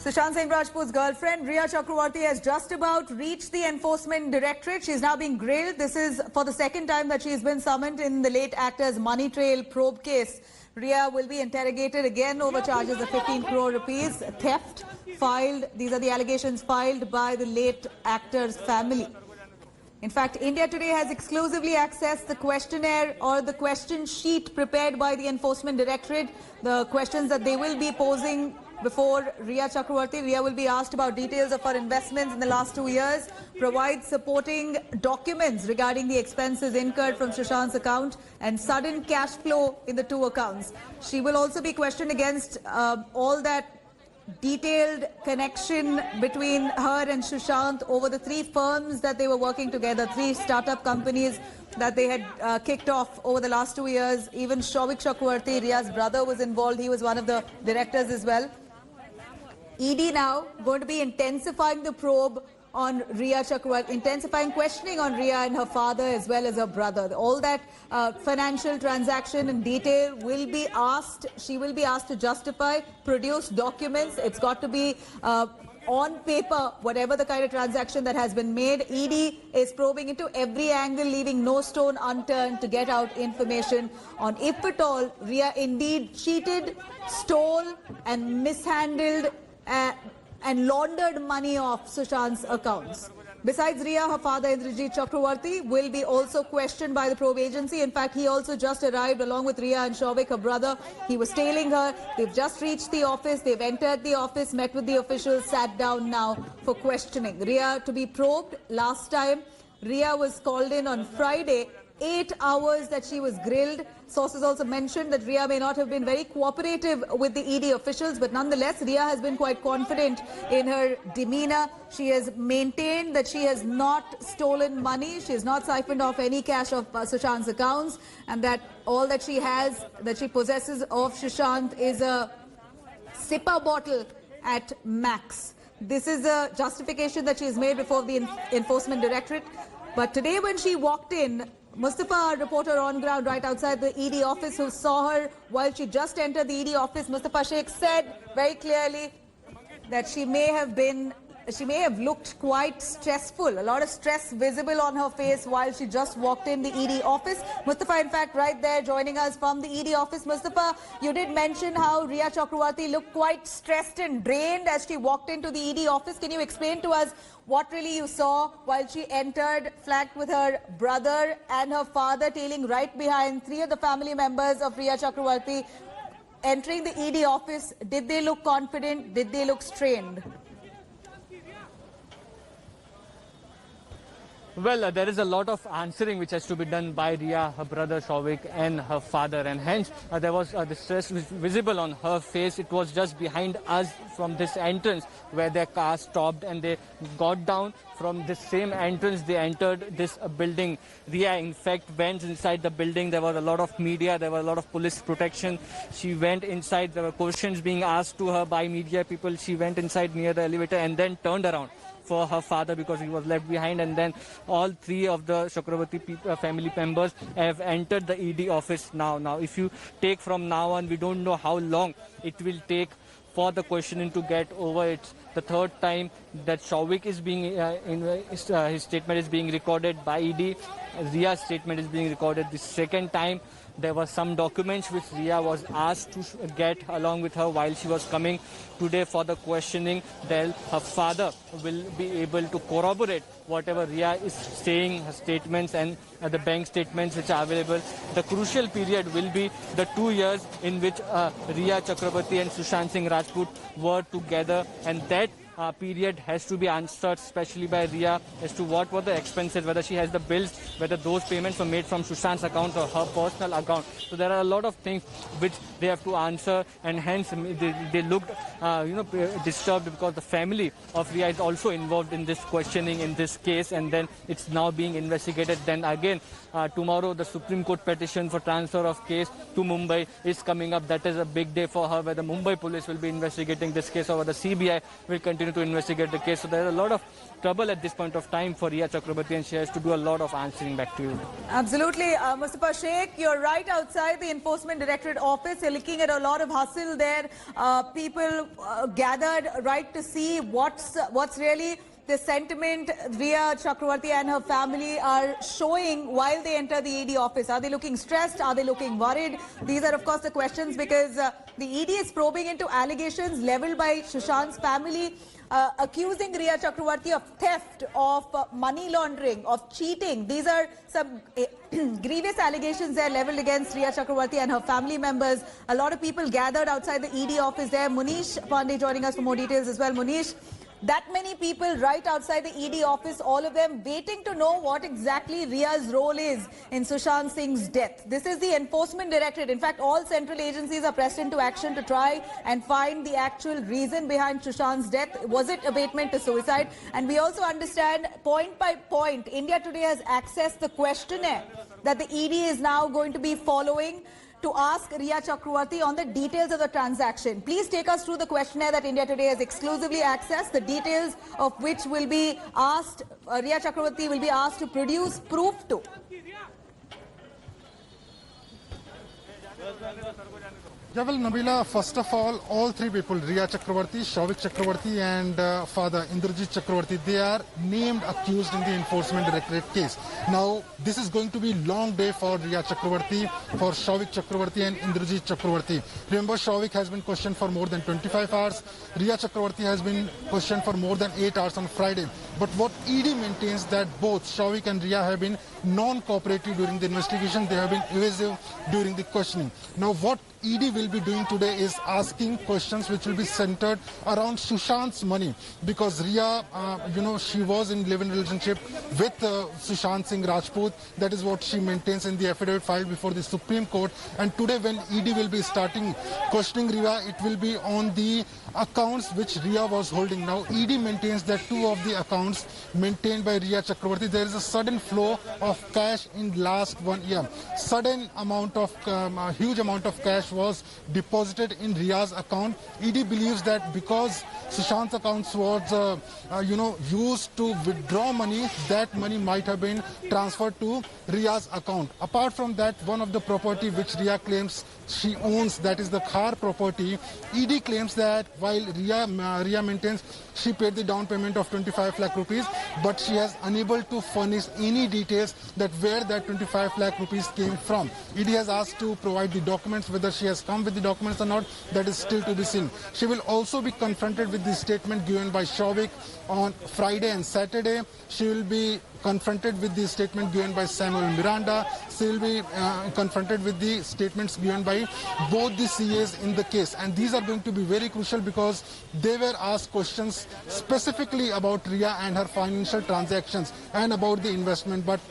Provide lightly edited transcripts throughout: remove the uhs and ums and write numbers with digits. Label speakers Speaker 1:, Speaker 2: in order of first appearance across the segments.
Speaker 1: Sushant Singh Rajput's girlfriend, Rhea Chakravarti, has just about reached the Enforcement Directorate. She's now being grilled. This is for the second time that she's been summoned in the late actor's money trail probe case. Rhea will be interrogated again over charges of 15 crore rupees theft filed. These are the allegations filed by the late actor's family. In fact, India Today has exclusively accessed the questionnaire or the question sheet prepared by the Enforcement Directorate. The questions that they will be posing before Rhea Chakravarti. Rhea will be asked about details of her investments in the last 2 years, provide supporting documents regarding the expenses incurred from Sushant's account and sudden cash flow in the two accounts. She will also be questioned against all that detailed connection between her and Sushant over the 3 firms that they were working together, 3 startup companies that they had kicked off over the last 2 years. Even Shouvik Chakravarti, Rhea's brother, was involved. He was one of the directors as well. ED now going to be intensifying the probe on Rhea Chakravarti, intensifying questioning on Rhea and her father as well as her brother. All that financial transaction in detail will be asked. She will be asked to justify, produce documents. It's got to be on paper, whatever the kind of transaction that has been made. ED is probing into every angle, leaving no stone unturned to get out information on if at all Rhea indeed cheated, stole and mishandled and laundered money off Sushant's accounts. Besides Rhea, her father Indrajit Chakravarti will be also questioned by the probe agency. In fact, he also just arrived along with Rhea and Shouvik, her brother. He was tailing her. They've just reached the office. They've entered the office, met with the officials, sat down now for questioning. Rhea to be probed. Last time, Rhea was called in on Friday. 8 hours that she was grilled. Sources also mentioned that Rhea may not have been very cooperative with the ED officials, but nonetheless, Rhea has been quite confident in her demeanor. She has maintained that she has not stolen money. She has not siphoned off any cash of Sushant's accounts, and that all that she has, that she possesses of Sushant, is a sipper bottle at max. This is a justification that she has made before the Enforcement Directorate. But today when she walked in, Mustafa, our reporter on ground right outside the ED office, who saw her while she just entered the ED office, Mustafa Sheikh said very clearly that she may have looked quite stressful. A lot of stress visible on her face while she just walked in the ED office. Mustafa, in fact, right there joining us from the ED office. Mustafa, you did mention how Rhea Chakravarti looked quite stressed and drained as she walked into the ED office. Can you explain to us what really you saw while she entered, flanked with her brother and her father, tailing right behind 3 of the family members of Rhea Chakravarti, entering the ED office? Did they look confident? Did they look strained?
Speaker 2: Well, there is a lot of answering which has to be done by Rhea, her brother Shouvik and her father, and hence there was the stress visible on her face. It was just behind us from this entrance where their car stopped, and they got down from this same entrance. They entered this building. Rhea, in fact, went inside the building. There was a lot of media. There was a lot of police protection. She went inside. There were questions being asked to her by media people. She went inside near the elevator and then turned around for her father because he was left behind, and then all 3 of the Chakravarti family members have entered the ED office now. Now, if you take from now on, we don't know how long it will take for the questioning to get over. It's the 3rd time that Shouvik is being, his statement is being recorded by ED. Rhea's statement is being recorded the 2nd time. There were some documents which Rhea was asked to get along with her while she was coming today for the questioning. Then her father will be able to corroborate whatever Rhea is saying, her statements and the bank statements which are available. The crucial period will be the 2 years in which Rhea Chakravarti and Sushant Singh Rajput were together, and that period has to be answered, especially by Rhea, as to what were the expenses, whether she has the bills, whether those payments were made from Sushant's account or her personal account. So there are a lot of things which they have to answer, and hence they looked disturbed because the family of Rhea is also involved in this questioning in this case, and then it's now being investigated. Then again, tomorrow the Supreme Court petition for transfer of case to Mumbai is coming up. That is a big day for her, where the Mumbai police will be investigating this case, or the CBI will continue continue to investigate the case. So there is a lot of trouble at this point of time for Rhea Chakraborty, and she has to do a lot of answering back to you.
Speaker 1: Absolutely. Mustafa Sheikh, you're right outside the Enforcement Directorate office. You're looking at a lot of hustle there. People gathered right to see what's really the sentiment Rhea Chakraborty and her family are showing while they enter the ED office. Are they looking stressed? Are they looking worried? These are, of course, the questions because the ED is probing into allegations leveled by Sushant's family, accusing Rhea Chakraborty of theft, of money laundering, of cheating. These are some grievous allegations there leveled against Rhea Chakraborty and her family members. A lot of people gathered outside the ED office there. Munish Pandey joining us for more details as well. Munish, that many people right outside the ED office, all of them waiting to know what exactly Rhea's role is in Sushant Singh's death. This is the Enforcement Directorate. In fact, all central agencies are pressed into action to try and find the actual reason behind Sushant's death. Was it abatement to suicide? And we also understand point by point, India Today has accessed the questionnaire that the ED is now going to be following to ask Rhea Chakraborty on the details of the transaction. Please take us through the questionnaire that India Today has exclusively accessed, the details of which will be asked, Rhea Chakraborty will be asked to produce proof to.
Speaker 3: Yeah, well, Nabila, first of all three people, Rhea Chakraborty, Souvik Chakraborty and father Indrajit Chakraborty, they are named accused in the Enforcement Directorate case. Now, this is going to be a long day for Rhea Chakraborty, for Souvik Chakraborty and Indrajit Chakraborty. Remember, Souvik has been questioned for more than 25 hours. Rhea Chakraborty has been questioned for more than 8 hours on Friday. But what ED maintains that both Souvik and Rhea have been non-cooperative during the investigation. They have been evasive during the questioning. Now, what ED will be doing today is asking questions which will be centered around Sushant's money, because Rhea, she was in live-in relationship with Sushant Singh Rajput. That is what she maintains in the affidavit filed before the Supreme Court. And today, when ED will be starting questioning Rhea, it will be on the accounts which Rhea was holding. Now, ED maintains that two of the accounts maintained by Rhea Chakraborty, there is a sudden flow of cash in last 1 year. Sudden amount of, huge amount of cash was deposited in Rhea's account. ED believes that because Sushant's accounts was, used to withdraw money, that money might have been transferred to Rhea's account. Apart from that, one of the property which Rhea claims she owns, that is the car property, ED claims that while Rhea maintains she paid the down payment of 25 lakh rupees, but she has unable to furnish any details that where that 25 lakh rupees came from. ED has asked to provide the documents. Whether she has come with the documents or not, that is still to be seen. She will also be confronted with the statement given by Souvik on Friday and Saturday. She will be confronted with the statement given by Samuel Miranda. She will be confronted with the statements given by both the CAs in the case. And these are going to be very crucial because they were asked questions specifically about Rhea and her financial transactions and about the investment. But,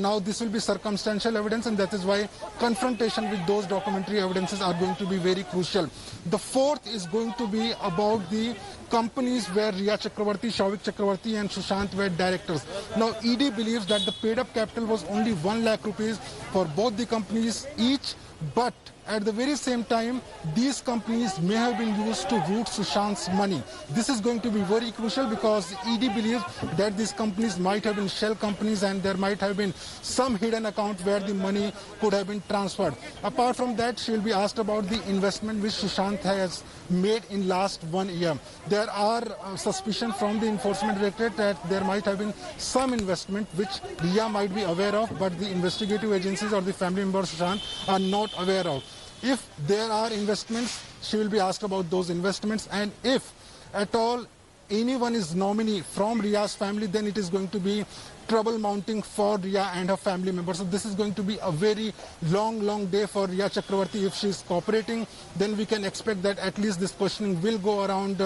Speaker 3: now this will be circumstantial evidence, and that is why confrontation with those documentary evidences are going to be very crucial. The fourth is going to be about the companies where Rhea Chakraborty, Souvik Chakraborty and Sushant were directors. Now, ED believes that the paid-up capital was only 1 lakh rupees for both the companies each, but at the very same time, these companies may have been used to root Sushant's money. This is going to be very crucial because ED believes that these companies might have been shell companies and there might have been some hidden account where the money could have been transferred. Apart from that, she will be asked about the investment which Sushant has made in last 1 year. There are suspicion from the Enforcement Directorate that there might have been some investment which Rhea might be aware of, but the investigative agencies or the family members of Sushant are not aware of. If there are investments, she will be asked about those investments, and if at all anyone is nominee from Rhea's family, then it is going to be trouble mounting for Rhea and her family members. So this is going to be a very long day for Rhea Chakraborty. If she is cooperating, then we can expect that at least this questioning will go around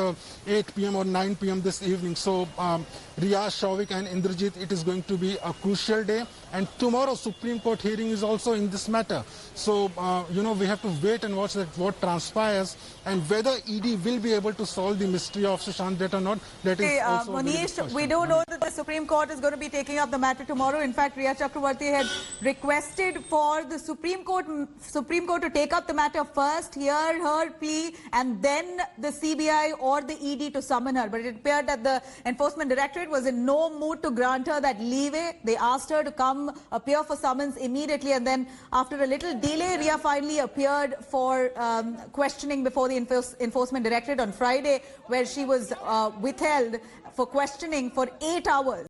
Speaker 3: 8 p.m. or 9 p.m. this evening. So Rhea, Souvik and Indrajit, it is going to be a crucial day. And tomorrow Supreme Court hearing is also in this matter. So, we have to wait and watch that what transpires and whether ED will be able to solve the mystery of Sushant death or not. That is also
Speaker 1: Manish, we do know that the Supreme Court is going to be taking taking up the matter tomorrow. In fact, Rhea Chakravarti had requested for the Supreme Court to take up the matter first, hear her plea, and then the CBI or the ED to summon her. But it appeared that the Enforcement Directorate was in no mood to grant her that leeway. They asked her to come appear for summons immediately, and then after a little delay, Rhea finally appeared for questioning before the Enforcement Directorate on Friday, where she was withheld for questioning for 8 hours.